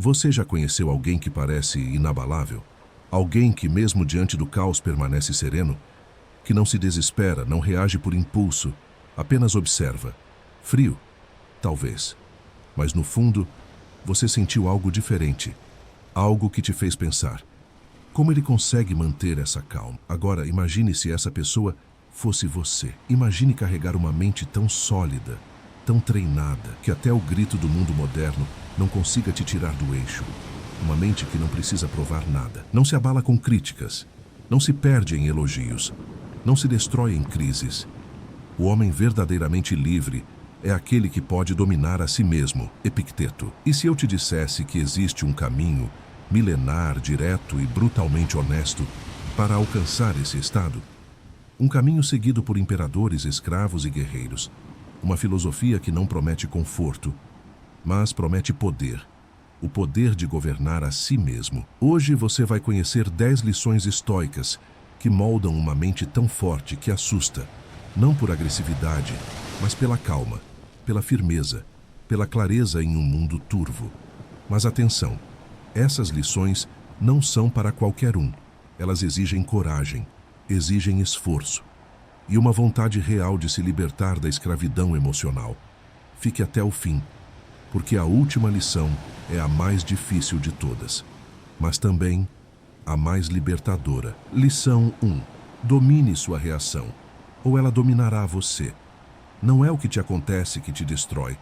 Você já conheceu alguém que parece inabalável? Alguém que, mesmo diante do caos, permanece sereno? Que não se desespera, não reage por impulso, apenas observa. Frio? Talvez. Mas no fundo, você sentiu algo diferente. Algo que te fez pensar. Como ele consegue manter essa calma? Agora, imagine se essa pessoa fosse você. Imagine carregar uma mente tão sólida, tão treinada, que até o grito do mundo moderno não consiga te tirar do eixo. Uma mente que não precisa provar nada. Não se abala com críticas. Não se perde em elogios. Não se destrói em crises. O homem verdadeiramente livre é aquele que pode dominar a si mesmo. Epicteto. E se eu te dissesse que existe um caminho milenar, direto e brutalmente honesto para alcançar esse estado? Um caminho seguido por imperadores, escravos e guerreiros. Uma filosofia que não promete conforto, mas promete poder. O poder de governar a si mesmo. Hoje você vai conhecer 10 lições estoicas que moldam uma mente tão forte que assusta, não por agressividade, mas pela calma, pela firmeza, pela clareza em um mundo turvo. Mas atenção, essas lições não são para qualquer um. Elas exigem coragem, exigem esforço e uma vontade real de se libertar da escravidão emocional. Fique até o fim, porque a última lição é a mais difícil de todas, mas também a mais libertadora. Lição 1. Domine sua reação, ou ela dominará você. Não é o que te acontece que te destrói,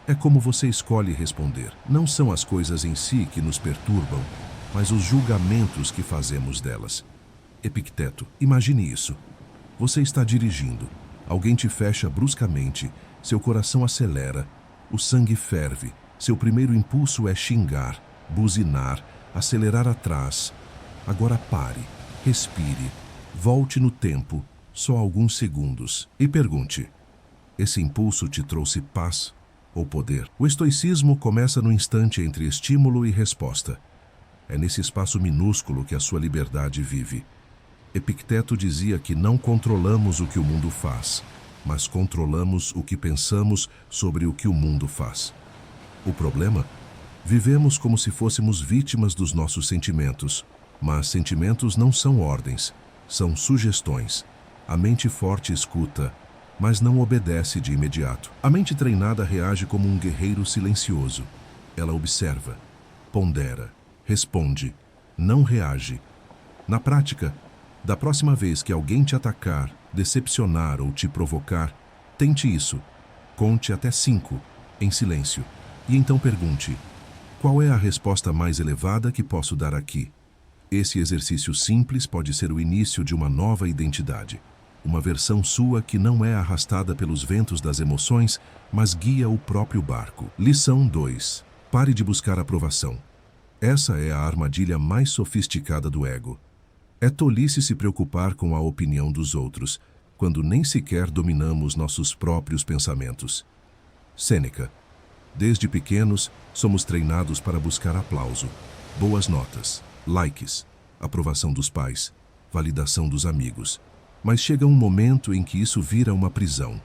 é como você escolhe responder. Não são as coisas em si que nos perturbam, mas os julgamentos que fazemos delas. Epicteto, imagine isso. Você está dirigindo, alguém te fecha bruscamente, seu coração acelera, o sangue ferve, seu primeiro impulso é xingar, buzinar, acelerar atrás. Agora pare, respire, volte no tempo, só alguns segundos, e pergunte: esse impulso te trouxe paz ou poder? O estoicismo começa no instante entre estímulo e resposta. É nesse espaço minúsculo que a sua liberdade vive. Epicteto dizia que não controlamos o que o mundo faz, mas controlamos o que pensamos sobre o que o mundo faz. O problema? Vivemos como se fôssemos vítimas dos nossos sentimentos, mas sentimentos não são ordens, são sugestões. A mente forte escuta, mas não obedece de imediato. A mente treinada reage como um guerreiro silencioso. Ela observa, pondera, responde, não reage. Na prática, da próxima vez que alguém te atacar, decepcionar ou te provocar, tente isso. Conte até 5, em silêncio, e então pergunte: qual é a resposta mais elevada que posso dar aqui? Esse exercício simples pode ser o início de uma nova identidade. Uma versão sua que não é arrastada pelos ventos das emoções, mas guia o próprio barco. Lição 2. Pare de buscar aprovação. Essa é a armadilha mais sofisticada do ego. É tolice se preocupar com a opinião dos outros, quando nem sequer dominamos nossos próprios pensamentos. Sêneca. Desde pequenos, somos treinados para buscar aplauso, boas notas, likes, aprovação dos pais, validação dos amigos. Mas chega um momento em que isso vira uma prisão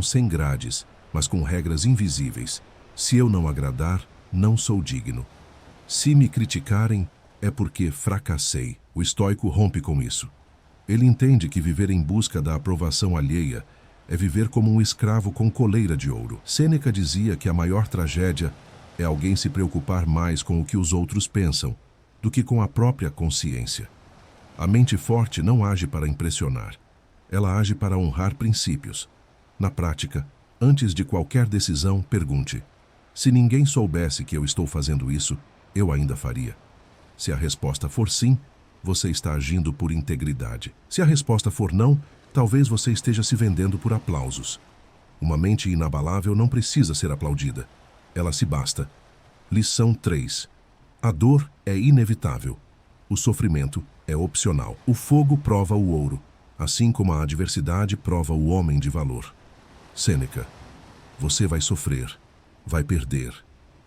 sem grades, mas com regras invisíveis. Se eu não agradar, não sou digno. Se me criticarem, é porque fracassei. O estoico rompe com isso. Ele entende que viver em busca da aprovação alheia é viver como um escravo com coleira de ouro. Sêneca dizia que a maior tragédia é alguém se preocupar mais com o que os outros pensam do que com a própria consciência. A mente forte não age para impressionar. Ela age para honrar princípios. Na prática, antes de qualquer decisão, pergunte: se ninguém soubesse que eu estou fazendo isso, eu ainda faria? Se a resposta for sim, você está agindo por integridade. Se a resposta for não, talvez você esteja se vendendo por aplausos. Uma mente inabalável não precisa ser aplaudida. Ela se basta. Lição 3. A dor é inevitável. O sofrimento é opcional. O fogo prova o ouro, assim como a adversidade prova o homem de valor. Sêneca. Você vai sofrer, vai perder,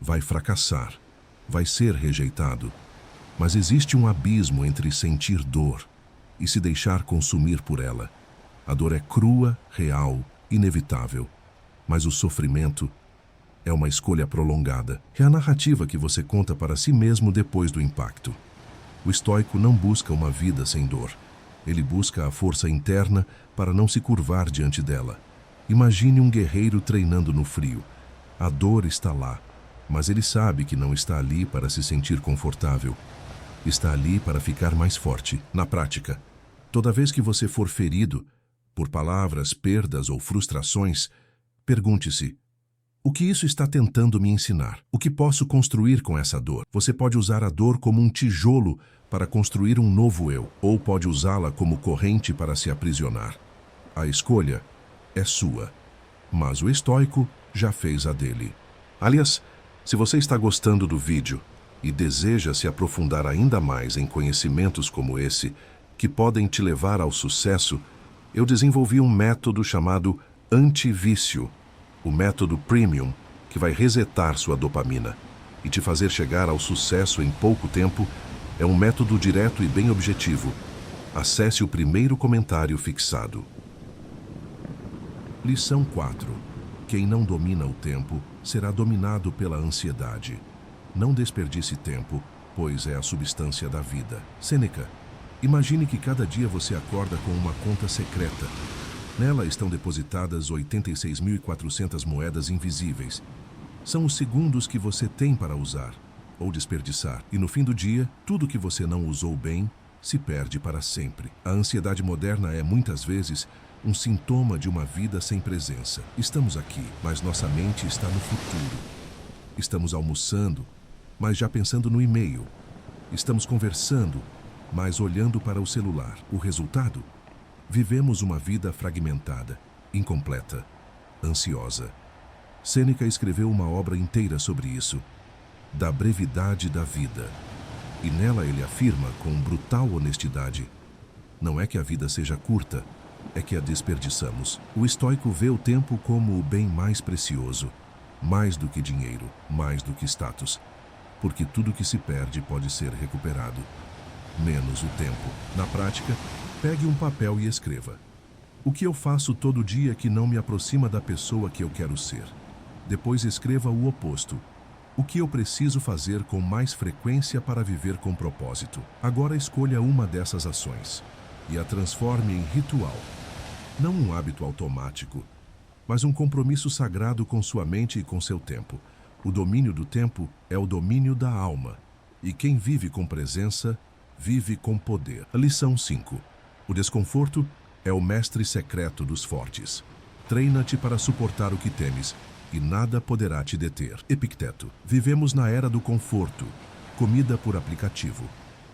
vai fracassar, vai ser rejeitado. Mas existe um abismo entre sentir dor e se deixar consumir por ela. A dor é crua, real, inevitável. Mas o sofrimento É uma escolha prolongada. É a narrativa que você conta para si mesmo depois do impacto. O estoico não busca uma vida sem dor. Ele busca a força interna para não se curvar diante dela. Imagine um guerreiro treinando no frio. A dor está lá, mas ele sabe que não está ali para se sentir confortável. Está ali para ficar mais forte. Na prática, toda vez que você for ferido, por palavras, perdas ou frustrações, pergunte-se: o que isso está tentando me ensinar? O que posso construir com essa dor? Você pode usar a dor como um tijolo para construir um novo eu, ou pode usá-la como corrente para se aprisionar. A escolha é sua, mas o estoico já fez a dele. Aliás, se você está gostando do vídeo e deseja se aprofundar ainda mais em conhecimentos como esse, que podem te levar ao sucesso, eu desenvolvi um método chamado anti-vício, o método Premium, que vai resetar sua dopamina e te fazer chegar ao sucesso em pouco tempo. É um método direto e bem objetivo. Acesse o primeiro comentário fixado. Lição 4. Quem não domina o tempo será dominado pela ansiedade. Não desperdice tempo, pois é a substância da vida. Sêneca. Imagine que cada dia você acorda com uma conta secreta. Nela estão depositadas 86.400 moedas invisíveis. São os segundos que você tem para usar ou desperdiçar. E no fim do dia, tudo que você não usou bem se perde para sempre. A ansiedade moderna é, muitas vezes, um sintoma de uma vida sem presença. Estamos aqui, mas nossa mente está no futuro. Estamos almoçando, mas já pensando no e-mail. Estamos conversando, mas olhando para o celular. O resultado? Vivemos uma vida fragmentada, incompleta, ansiosa. Sêneca escreveu uma obra inteira sobre isso, da brevidade da vida. E nela ele afirma com brutal honestidade: não é que a vida seja curta, é que a desperdiçamos. O estoico vê o tempo como o bem mais precioso, mais do que dinheiro, mais do que status, porque tudo que se perde pode ser recuperado, menos o tempo. Na prática, pegue um papel e escreva: o que eu faço todo dia que não me aproxima da pessoa que eu quero ser? Depois escreva o oposto: o que eu preciso fazer com mais frequência para viver com propósito? Agora escolha uma dessas ações e a transforme em ritual. Não um hábito automático, mas um compromisso sagrado com sua mente e com seu tempo. O domínio do tempo é o domínio da alma. E quem vive com presença, vive com poder. Lição 5. O desconforto é o mestre secreto dos fortes. Treina-te para suportar o que temes, e nada poderá te deter. Epicteto. Vivemos na era do conforto, comida por aplicativo,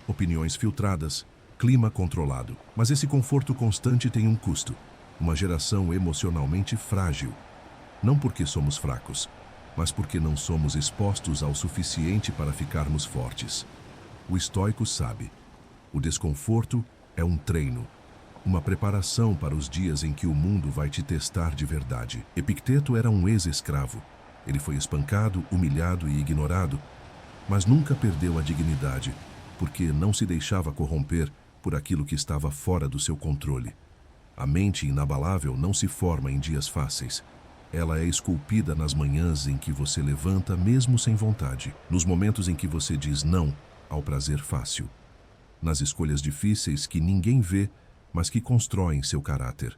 opiniões filtradas, clima controlado. Mas esse conforto constante tem um custo. Uma geração emocionalmente frágil. Não porque somos fracos, mas porque não somos expostos ao suficiente para ficarmos fortes. O estoico sabe: o desconforto é um treino, uma preparação para os dias em que o mundo vai te testar de verdade. Epicteto era um ex-escravo. Ele foi espancado, humilhado e ignorado, mas nunca perdeu a dignidade, porque não se deixava corromper por aquilo que estava fora do seu controle. A mente inabalável não se forma em dias fáceis. Ela é esculpida nas manhãs em que você levanta mesmo sem vontade, nos momentos em que você diz não ao prazer fácil, nas escolhas difíceis que ninguém vê, mas que constroem seu caráter.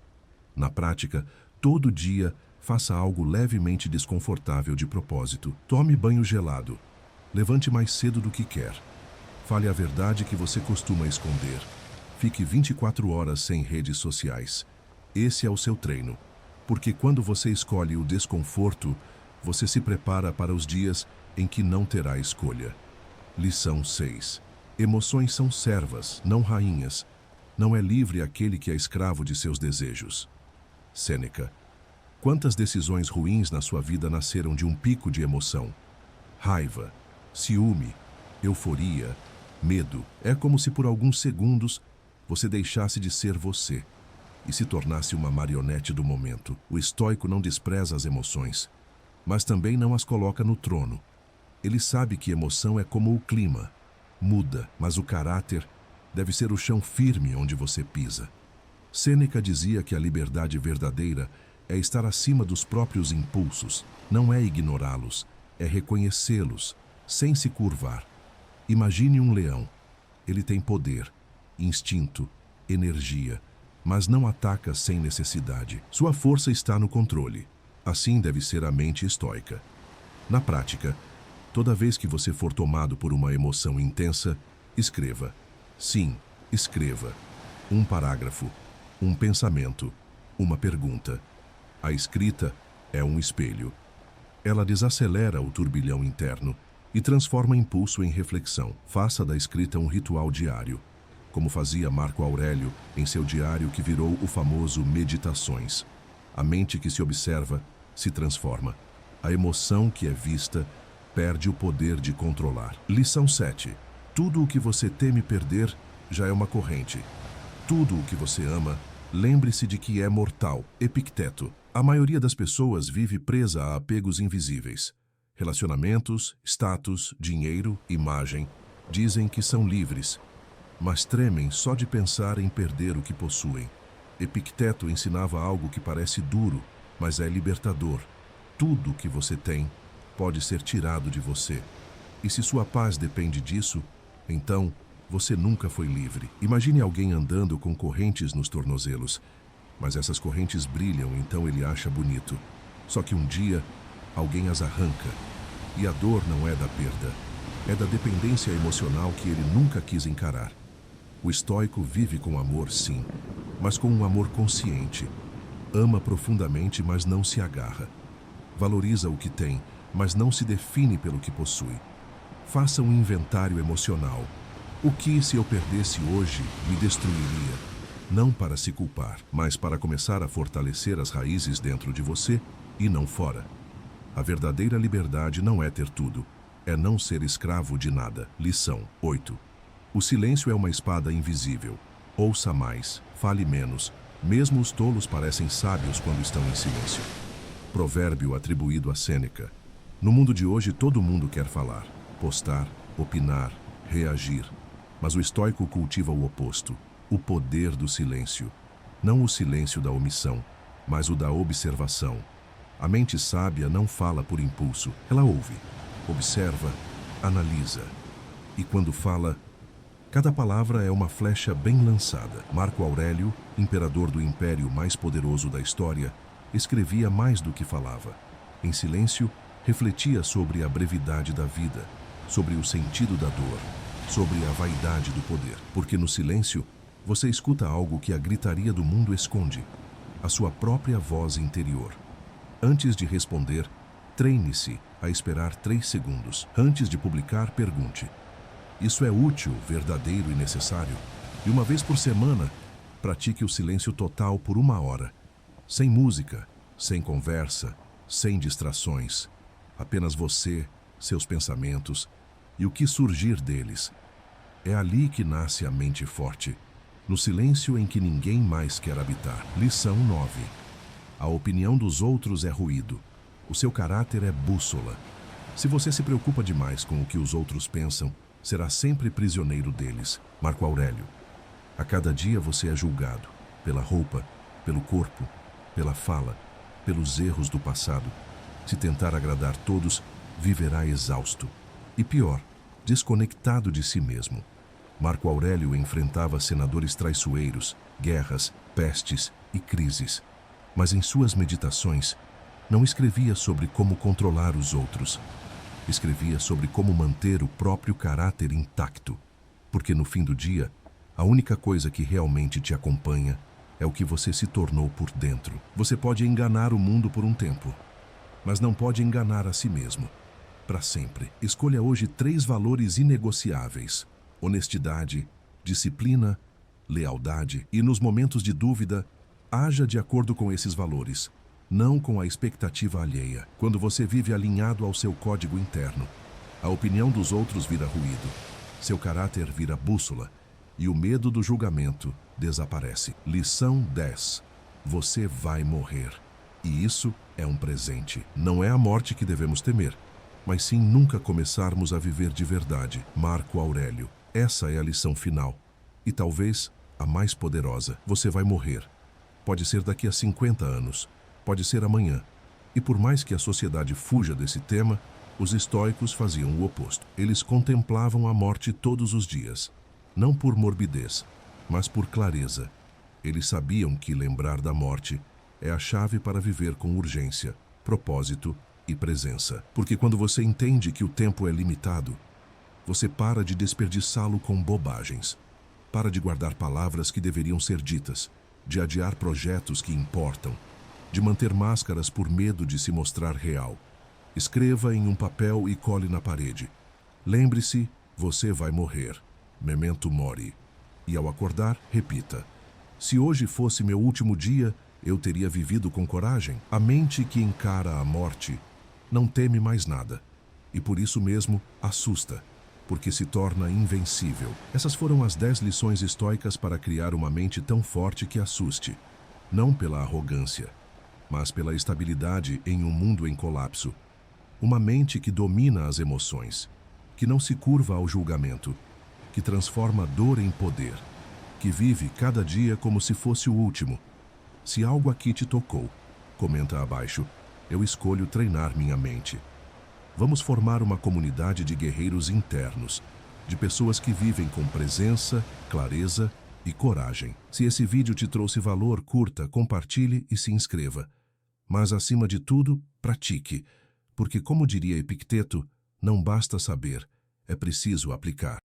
Na prática, todo dia, faça algo levemente desconfortável de propósito. Tome banho gelado. Levante mais cedo do que quer. Fale a verdade que você costuma esconder. Fique 24 horas sem redes sociais. Esse é o seu treino. Porque quando você escolhe o desconforto, você se prepara para os dias em que não terá escolha. Lição 6. Emoções são servas, não rainhas. Não é livre aquele que é escravo de seus desejos. Sêneca. Quantas decisões ruins na sua vida nasceram de um pico de emoção? Raiva, ciúme, euforia, medo. É como se por alguns segundos você deixasse de ser você e se tornasse uma marionete do momento. O estoico não despreza as emoções, mas também não as coloca no trono. Ele sabe que emoção é como o clima. Muda, mas o caráter deve ser o chão firme onde você pisa. Sêneca dizia que a liberdade verdadeira é estar acima dos próprios impulsos, não é ignorá-los, é reconhecê-los, sem se curvar. Imagine um leão. Ele tem poder, instinto, energia, mas não ataca sem necessidade. Sua força está no controle. Assim deve ser a mente estoica. Na prática, toda vez que você for tomado por uma emoção intensa, escreva. Sim, escreva. Um parágrafo, um pensamento, uma pergunta. A escrita é um espelho. Ela desacelera o turbilhão interno e transforma impulso em reflexão. Faça da escrita um ritual diário, como fazia Marco Aurélio em seu diário que virou o famoso Meditações. A mente que se observa se transforma. A emoção que é vista perde o poder de controlar. Lição 7. Tudo o que você teme perder já é uma corrente. Tudo o que você ama, lembre-se de que é mortal. Epicteto. A maioria das pessoas vive presa a apegos invisíveis. Relacionamentos, status, dinheiro, imagem. Dizem que são livres, mas tremem só de pensar em perder o que possuem. Epicteto ensinava algo que parece duro, mas é libertador. Tudo que você tem pode ser tirado de você. E se sua paz depende disso, então você nunca foi livre. Imagine alguém andando com correntes nos tornozelos, mas essas correntes brilham, então ele acha bonito. Só que um dia, alguém as arranca. E a dor não é da perda, é da dependência emocional que ele nunca quis encarar. O estoico vive com amor, sim, mas com um amor consciente. Ama profundamente, mas não se agarra. Valoriza o que tem, mas não se define pelo que possui. Faça um inventário emocional. O que, se eu perdesse hoje, me destruiria? Não para se culpar, mas para começar a fortalecer as raízes dentro de você e não fora. A verdadeira liberdade não é ter tudo, é não ser escravo de nada. Lição 8. O silêncio é uma espada invisível. Ouça mais, fale menos. Mesmo os tolos parecem sábios quando estão em silêncio. Provérbio atribuído a Sêneca. No mundo de hoje, todo mundo quer falar, postar, opinar, reagir. Mas o estoico cultiva o oposto, o poder do silêncio. Não o silêncio da omissão, mas o da observação. A mente sábia não fala por impulso, ela ouve, observa, analisa. E quando fala, cada palavra é uma flecha bem lançada. Marco Aurélio, imperador do império mais poderoso da história, escrevia mais do que falava. Em silêncio, refletia sobre a brevidade da vida, sobre o sentido da dor, sobre a vaidade do poder. Porque no silêncio, você escuta algo que a gritaria do mundo esconde, a sua própria voz interior. Antes de responder, treine-se a esperar 3 segundos. Antes de publicar, pergunte: isso é útil, verdadeiro e necessário? E uma vez por semana, pratique o silêncio total por 1 hora. Sem música, sem conversa, sem distrações. Apenas você, seus pensamentos e o que surgir deles. É ali que nasce a mente forte, no silêncio em que ninguém mais quer habitar. Lição 9. A opinião dos outros é ruído. O seu caráter é bússola. Se você se preocupa demais com o que os outros pensam, será sempre prisioneiro deles. Marco Aurélio. A cada dia você é julgado, pela roupa, pelo corpo, pela fala, pelos erros do passado. Se tentar agradar todos, viverá exausto. E pior, desconectado de si mesmo. Marco Aurélio enfrentava senadores traiçoeiros, guerras, pestes e crises. Mas em suas meditações, não escrevia sobre como controlar os outros. Escrevia sobre como manter o próprio caráter intacto. Porque no fim do dia, a única coisa que realmente te acompanha é o que você se tornou por dentro. Você pode enganar o mundo por um tempo, mas não pode enganar a si mesmo. Para sempre. Escolha hoje 3 valores inegociáveis: honestidade, disciplina, lealdade. E nos momentos de dúvida, haja de acordo com esses valores, não com a expectativa alheia. Quando você vive alinhado ao seu código interno, a opinião dos outros vira ruído, seu caráter vira bússola e o medo do julgamento desaparece. Lição 10. Você vai morrer. E isso é um presente. Não é a morte que devemos temer, mas sim nunca começarmos a viver de verdade. Marco Aurélio. Essa é a lição final. E talvez a mais poderosa. Você vai morrer. Pode ser daqui a 50 anos, pode ser amanhã. E por mais que a sociedade fuja desse tema, os estoicos faziam o oposto. Eles contemplavam a morte todos os dias, não por morbidez, mas por clareza. Eles sabiam que lembrar da morte é a chave para viver com urgência, propósito e presença. Porque quando você entende que o tempo é limitado, você para de desperdiçá-lo com bobagens. Para de guardar palavras que deveriam ser ditas, de adiar projetos que importam, de manter máscaras por medo de se mostrar real. Escreva em um papel e cole na parede. Lembre-se, você vai morrer. Memento mori. E ao acordar, repita: se hoje fosse meu último dia, eu teria vivido com coragem. A mente que encara a morte não teme mais nada. E por isso mesmo assusta, porque se torna invencível. Essas foram as 10 lições estoicas para criar uma mente tão forte que assuste. Não pela arrogância, mas pela estabilidade em um mundo em colapso. Uma mente que domina as emoções, que não se curva ao julgamento, que transforma a dor em poder, que vive cada dia como se fosse o último. Se algo aqui te tocou, comenta abaixo. Eu escolho treinar minha mente. Vamos formar uma comunidade de guerreiros internos, de pessoas que vivem com presença, clareza e coragem. Se esse vídeo te trouxe valor, curta, compartilhe e se inscreva. Mas, acima de tudo, pratique, porque, como diria Epicteto, não basta saber, é preciso aplicar.